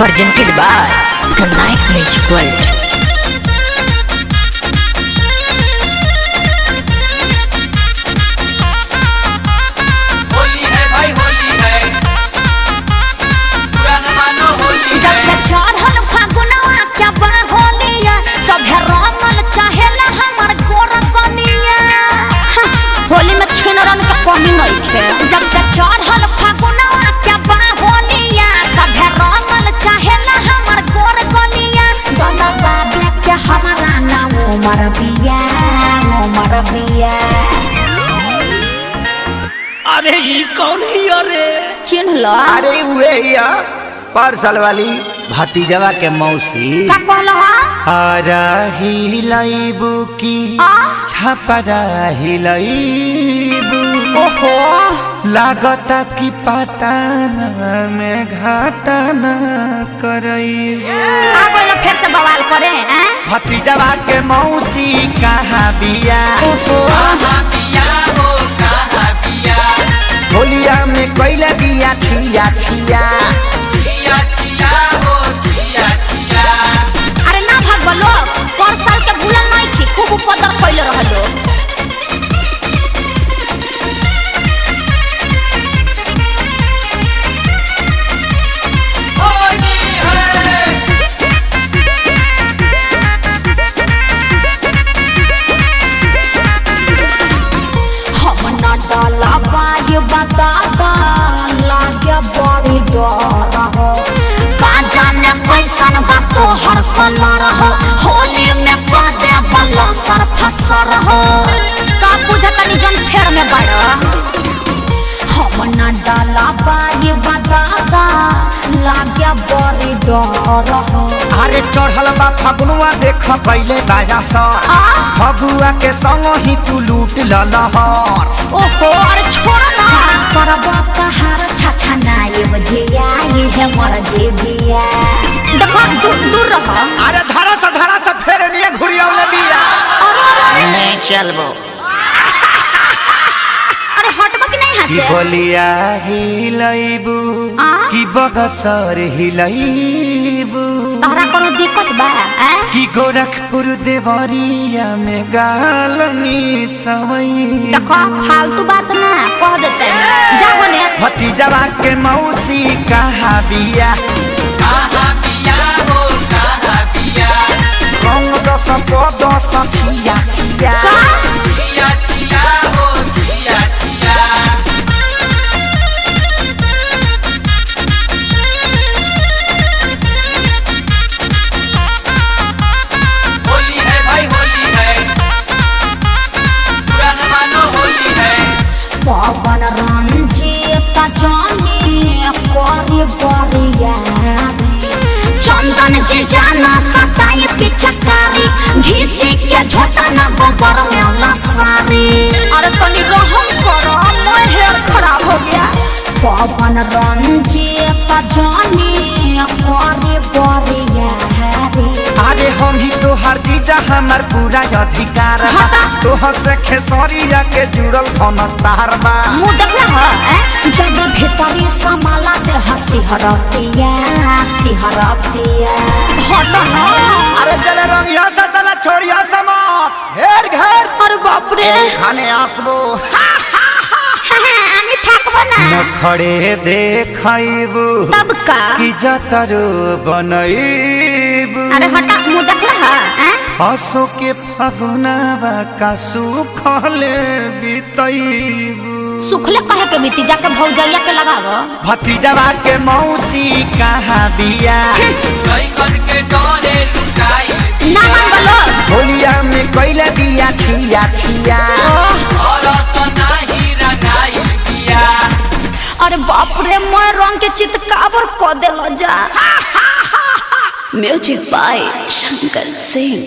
presented by the Night Music World. Holi में छिनरन के कमी नहीं थे। जब से चढ़ल फागुनवा क्या बा होलिया सभे रंगल चाहेला हमर गोर गलिया गला बाबे के हमारा नाम उमर बिया। अरे ये कौन है? अरे चिन्ह लो। अरे वे या पार्सल वाली भतीजवा के मौसी का कहलो? आरा हिलाइबू की छपरा हिलाइबू। ओहो लागता की पटाना में घाटाना करइबू। आ गइल फिर से बवाल करे हैं? भतीजवा के मौसी कहाँ बिया? कहाँ बिया हो कहाँ बिया? होलिया में कैला बिया छिया छिया छिया छिया हो छिया छिया। अरे ना भाग लोग पर साल के भूलल नहीं थी खूब उपद्र कैले रहलो। होली है हम ना डाला बाय बताता लागे बड़ी डर हो। का जाने कैसन बा तोहर कलर हो होली में पदे बल्ला सर फसर हो। सब बुझतनी जन फेर में बड़ा हम ना डाला बाय बताता लागे बड़ी डर हो। अरे चढ़ल बा फगुआ देख पहले बाजा सर फगुआ के संग ही तू लूट ललहर। ओहो अरे छोड़ ना करबा कहार छछा नाये बजिया ये है मर जेबिया। देखो दूर दूर रहो। अरे धारा से फेर लिए घुरियावले बिया। नहीं चलबो। अरे हटबा कि नहीं की हंसे? बोलिया हिलाइबू की बगसर हिलाइबू। तोहरा कोनो दिक्कत बा? की गोरखपुर देवरिया में गालनी सवई। देखो फालतू बात ना कह देते जा बने। भतीजवा के मौसी कहाँ बिया? कहाँ बिया हो कहाँ बिया? रंग दस दस छिया छिया छिया छिया हो छिया छिया। होली है भाई होली है पुराना मानो होली है। पवन रंजीत जानी करी बरिया चंदन जी जाना सताई पिचकारी घीची के झोटा न गोबर में लसारी। अरे तनी रहम करो मैं हेयर खराब हो गया। पवन रंजीत जानी करी बरिया अरे हम ही तोहर जीजा हमार पूरा अधिकार बा। तोहर से खेसरिया के जुड़ल धन तार बा। मुँह देखना है जब भीतरी समाला ते हंसी हरतिया हटो ना। अरे चले रंगिया से तला छोड़िया समात घेर घेर। अरे बाप रे खाने आसबो আমি থাকবো না। नखड़े देखैबू तब का की जतरो बनैबू। अरे हटा मुँह देखला है? हसो के फगुनावा का सुखले बितैबू। सुखले कहे के बीती जाके भौजैया के लगावो। भतीजवा के मौसी कहाँ बिया? कई करके डोरे लुटाई ना मान बोलो। होलिया में कैला बिया छिया छिया और सनाही रंगाई बिया। अरे बाप रे मैं रंग के चितकावर क देलो जा। Music by Shankar Singh.